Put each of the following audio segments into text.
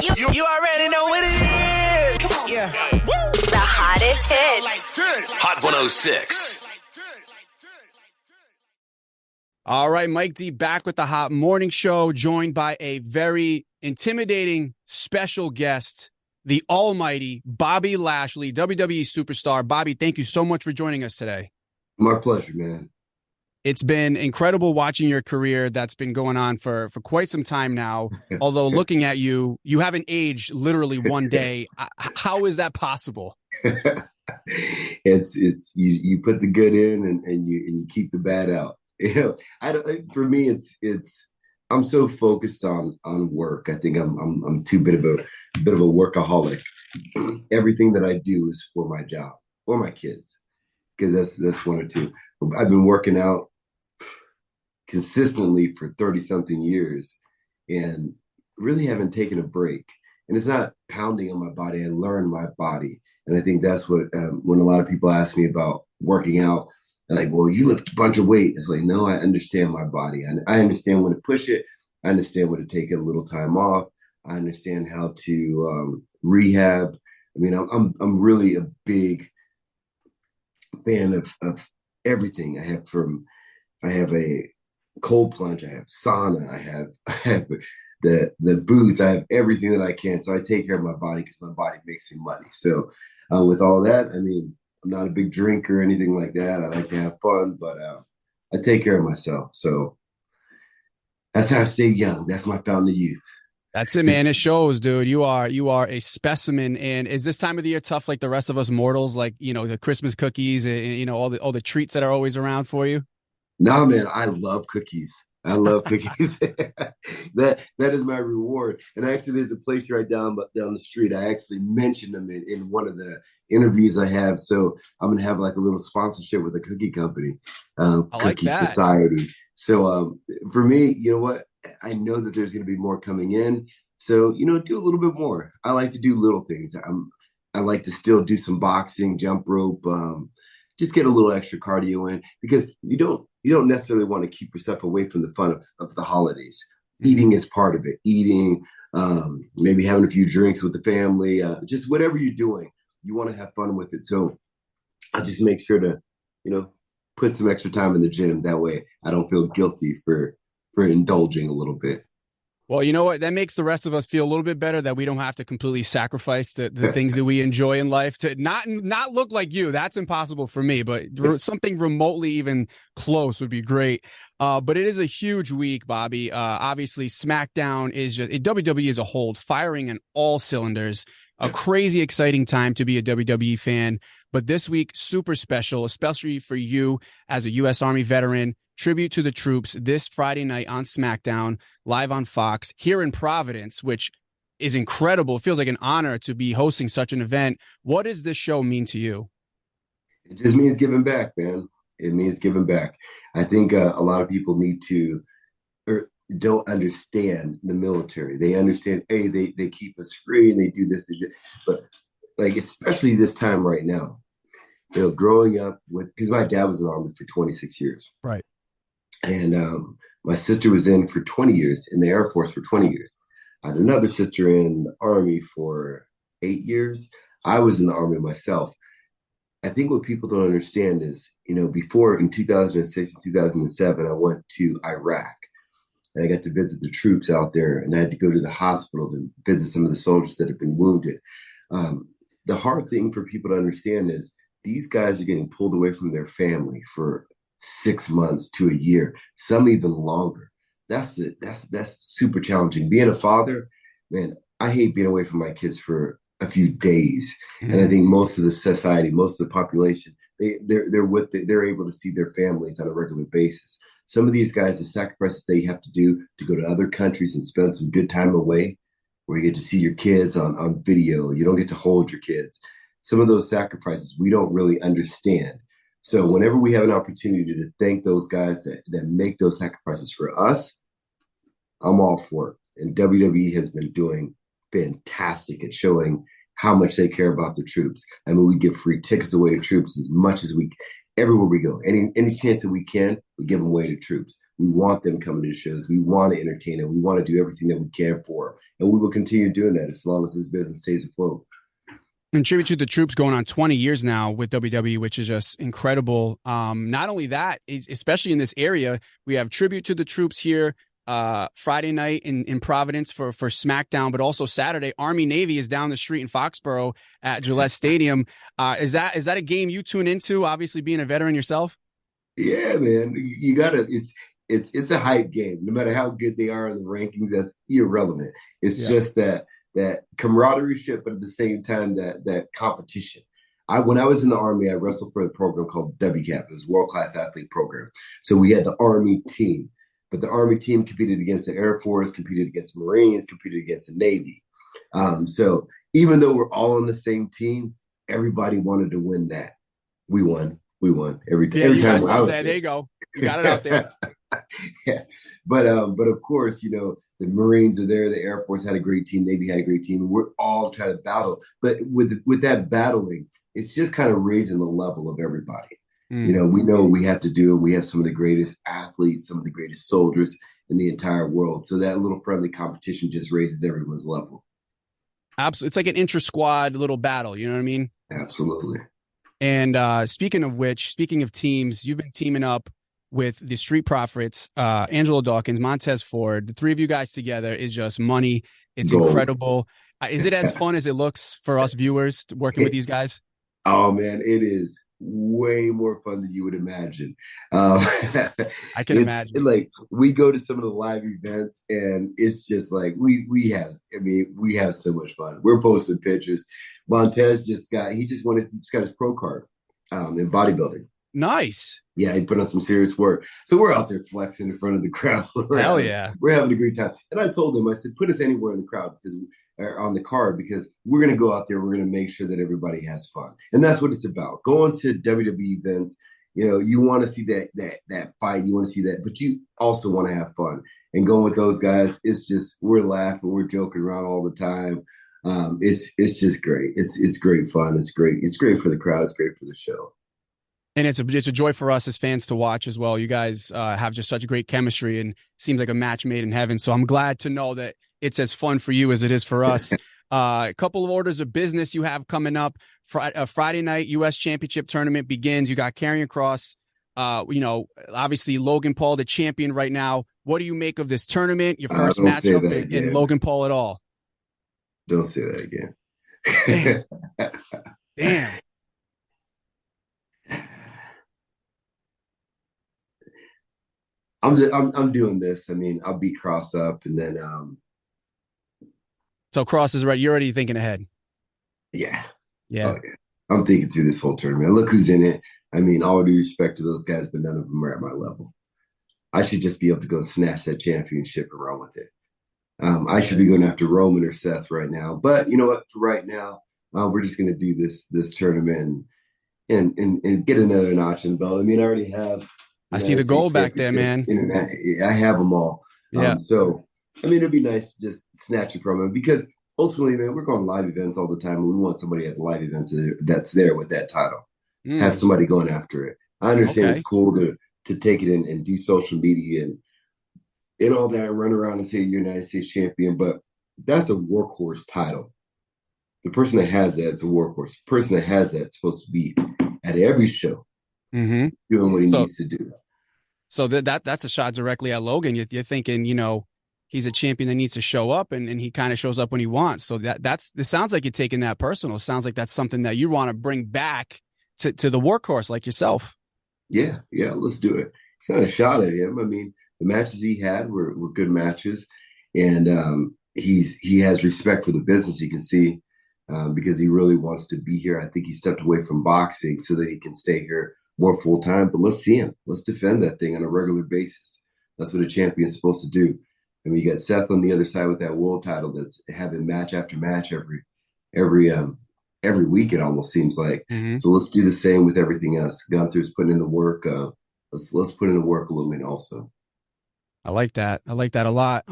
You already know what it is. Come on. Yeah. Woo. The hottest hits. Hot 106. All right, Mike D back with the Hot Morning Show, joined by a very intimidating special guest, the almighty Bobby Lashley, WWE superstar. Bobby, thank you so much for joining us today. My pleasure, man. It's been incredible watching your career that's been going on for quite some time now. Although looking at you, you haven't aged literally one day. How is that possible? it's you put the good in and you keep the bad out. You know, for me, it's I'm so focused on work. I think I'm too bit of a workaholic. Everything that I do is for my job or my kids, because that's one or two. I've been working out consistently for 30 something years and really haven't taken a break. And it's not pounding on my body. I learned my body. And I think that's what, when a lot of people ask me about working out, they're like, well, you lift a bunch of weight. It's like, no, I understand my body. I understand when to push it. I understand when to take a little time off. I understand how to rehab. I mean, I'm really a big fan of everything. I have a cold plunge, I have sauna, I have the boots, I have everything that I can. So I take care of my body because my body makes me money. So with all that, I mean, I'm not a big drinker or anything like that. I like to have fun, but I take care of myself. So that's how I stay young. That's my fountain of youth. That's it, man. It shows, dude. You are a specimen. And is this time of the year tough like the rest of us mortals? Like, you know, the Christmas cookies and, you know, all the treats that are always around for you? No, man, I love cookies. I love cookies. That is my reward. And actually, there's a place right down the street. I actually mentioned them in one of the interviews I have. So I'm gonna have like a little sponsorship with a cookie company, Cookie Society. So for me, you know what? I know that there's gonna be more coming in. So do a little bit more. I like to do little things. I like to still do some boxing, jump rope. Just get a little extra cardio in, because you don't necessarily want to keep yourself away from the fun of the holidays. Eating is part of it. Eating, maybe having a few drinks with the family, just whatever you're doing, you want to have fun with it. So I just make sure to, put some extra time in the gym. That way I don't feel guilty for indulging a little bit. Well, you know what? That makes the rest of us feel a little bit better that we don't have to completely sacrifice the things that we enjoy in life to not look like you. That's impossible for me, but something remotely even close would be great. But it is a huge week, Bobby. Obviously, SmackDown is just WWE as a whole firing on all cylinders. A crazy exciting time to be a WWE fan. But this week, super special, especially for you as a U.S. Army veteran. Tribute to the troops this Friday night on SmackDown, live on Fox here in Providence, which is incredible. It feels like an honor to be hosting such an event. What does this show mean to you? It just means giving back, man. It means giving back. I think a lot of people need to or don't understand the military. They understand, hey, they keep us free and they do this, but like especially this time right now, growing up because my dad was in the Army for 26 years. Right. And my sister was in for 20 years, in the Air Force for 20 years. I had another sister in the Army for 8 years. I was in the Army myself. I think what people don't understand is, before in 2006 and 2007, I went to Iraq. And I got to visit the troops out there, and I had to go to the hospital to visit some of the soldiers that had been wounded. The hard thing for people to understand is these guys are getting pulled away from their family for 6 months to a year, some even longer. That's super challenging. Being a father, man, I hate being away from my kids for a few days. Mm-hmm. And I think most of the society, most of the population, they're able to see their families on a regular basis. Some of these guys, the sacrifices they have to do to go to other countries and spend some good time away, where you get to see your kids on video, you don't get to hold your kids. Some of those sacrifices we don't really understand. So whenever we have an opportunity to thank those guys that make those sacrifices for us, I'm all for it. And WWE has been doing fantastic at showing how much they care about the troops. I mean, we give free tickets away to troops as much as everywhere we go. Any chance that we can, we give them away to troops. We want them coming to shows. We want to entertain them. We want to do everything that we can for them. And we will continue doing that as long as this business stays afloat. And Tribute to the Troops going on 20 years now with WWE, which is just incredible. Not only that, especially in this area, we have Tribute to the Troops here Friday night in Providence for SmackDown, but also Saturday, Army Navy is down the street in Foxborough at Gillette Stadium. Is that a game you tune into, obviously being a veteran yourself? Yeah, man. You gotta, it's a hype game. No matter how good they are in the rankings, that's irrelevant. It's just that camaraderie, but at the same time, that competition. When I was in the Army, I wrestled for a program called WCAP. It was World Class Athlete Program. So we had the Army team, but the Army team competed against the Air Force, competed against the Marines, competed against the Navy. So even though we're all on the same team, everybody wanted to win that. We won every time. There you go. You got it out there. Yeah, but of course, the Marines are there. The Air Force had a great team. Navy had a great team. We're all trying to battle, but with that battling, it's just kind of raising the level of everybody. We know we have to do, and we have some of the greatest athletes, some of the greatest soldiers in the entire world. So that little friendly competition just raises everyone's level. Absolutely, it's like an intra-squad little battle. You know what I mean? Absolutely. And speaking of teams, you've been teaming up with the Street Profits, Angelo Dawkins, Montez Ford. The three of you guys together is just money. It's Gold. Incredible. Is it as fun as it looks for us viewers working with these guys? Oh, man, it is way more fun than you would imagine. I can imagine. Like, we go to some of the live events, and it's just like we have so much fun. We're posting pictures. Montez just got his pro card in bodybuilding. Nice. Yeah, he put on some serious work. So we're out there flexing in front of the crowd. Hell yeah. We're having a great time. And I told them, I said, put us anywhere in the crowd or on the card, because we're going to go out there. We're going to make sure that everybody has fun. And that's what it's about. Going to WWE events, you want to see that fight. You want to see that, but you also want to have fun. And going with those guys, it's just, we're laughing, we're joking around all the time. It's just great. It's great fun. It's great. It's great for the crowd. It's great for the show. And it's a joy for us as fans to watch as well. You guys have just such great chemistry, and seems like a match made in heaven. So I'm glad to know that it's as fun for you as it is for us. A couple of orders of business you have coming up. Friday night U.S. Championship tournament begins. You got Karrion Kross. Obviously Logan Paul, the champion right now. What do you make of this tournament? Your first matchup in Logan Paul at all? Don't say that again. Damn. I'm doing this. I mean, I'll beat Kross up, and then So Kross is right. You're already thinking ahead. Yeah. Oh, yeah. I'm thinking through this whole tournament. Look who's in it. I mean, all due respect to those guys, but none of them are at my level. I should just be able to go snatch that championship and run with it. I should be going after Roman or Seth right now. But you know what? For right now, we're just going to do this tournament and get another notch in the belt. I mean, I already have. I see the goal back there, man. I have them all. Yeah. So, I mean, it'd be nice to just snatch it from him, because ultimately, man, we're going live events all the time, and we want somebody at the live events that's there with that title. Have somebody going after it. I understand It's cool to take it in and do social media and all that, and run around and say you're United States champion, but that's a workhorse title. The person that has that is a workhorse. The person that has that is supposed to be at every show. Mm-hmm. Doing what he needs to do. So that's a shot directly at Logan. You're thinking, he's a champion that needs to show up, and he kind of shows up when he wants. So this sounds like you're taking that personal. It sounds like that's something that you want to bring back to the workhorse like yourself. Yeah, let's do it. It's not a shot at him. I mean, the matches he had were good matches, and he has respect for the business. You can see because he really wants to be here. I think he stepped away from boxing so that he can stay here more full time. But let's see him. Let's defend that thing on a regular basis. That's what a champion's supposed to do. I mean, you got Seth on the other side with that world title that's having match after match every week. It almost seems like. Mm-hmm. So let's do the same with everything else. Gunther's putting in the work. Let's put in the work a little bit also. I like that. I like that a lot.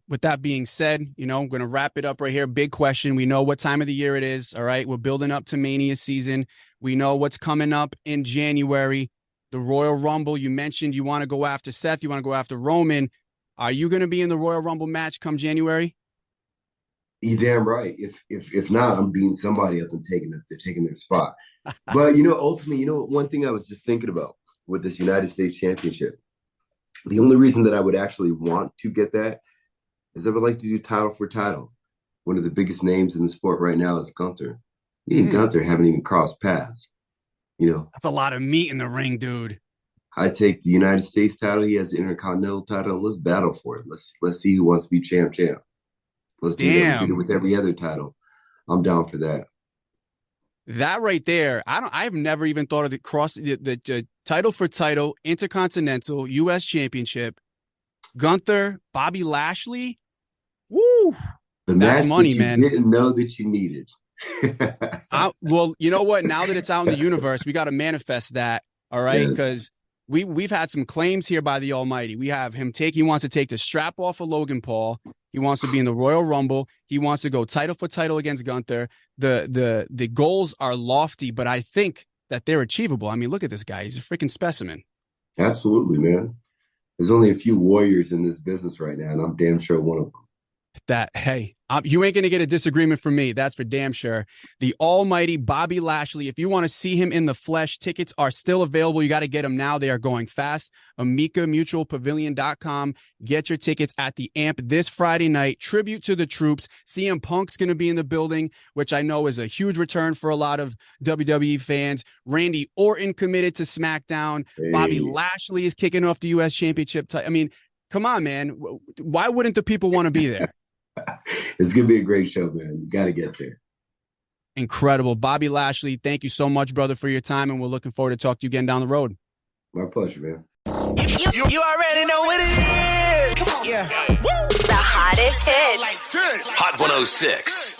With that being said, I'm going to wrap it up right here. Big question. We know what time of the year it is. All right. We're building up to Mania season. We know what's coming up in January. the Royal Rumble. You mentioned you want to go after Seth. You want to go after Roman. Are you going to be in the Royal Rumble match come January? You damn right. If not, I'm beating somebody up and they're taking their spot. But ultimately, one thing I was just thinking about with this United States Championship, the only reason that I would actually want to get that is I would like to do title for title. One of the biggest names in the sport right now is Gunther. Me and Gunther haven't even crossed paths. That's a lot of meat in the ring, dude. I take the United States title. He has the Intercontinental title. And let's battle for it. Let's see who wants to be champ. Let's do that. We did it with every other title. I'm down for that. That right there, I've never even thought of the title for title, Intercontinental, U.S. Championship, Gunther, Bobby Lashley. Woo! The That's match money, that you man. didn't know that you needed. Well, you know what? Now that it's out in the universe, we got to manifest that. All right, because we've had some claims here by the Almighty. We have him he wants to take the strap off of Logan Paul. He wants to be in the Royal Rumble. He wants to go title for title against Gunther. The goals are lofty, but I think that they're achievable. I mean, look at this guy. He's a freaking specimen. Absolutely, man. There's only a few warriors in this business right now, and I'm damn sure one of them. You ain't going to get a disagreement from me. That's for damn sure. The almighty Bobby Lashley. If you want to see him in the flesh, tickets are still available. You got to get them now. They are going fast. AmikaMutualPavilion.com. Get your tickets at the Amp this Friday night. Tribute to the troops. CM Punk's going to be in the building, which I know is a huge return for a lot of WWE fans. Randy Orton committed to SmackDown. Hey. Bobby Lashley is kicking off the U.S. Championship. I mean, come on, man. Why wouldn't the people want to be there? It's going to be a great show, man. You got to get there. Incredible. Bobby Lashley, thank you so much, brother, for your time, and we're looking forward to talk to you again down the road. My pleasure, man. You already know what it is. Come on. Yeah. The hottest hits. Hot 106.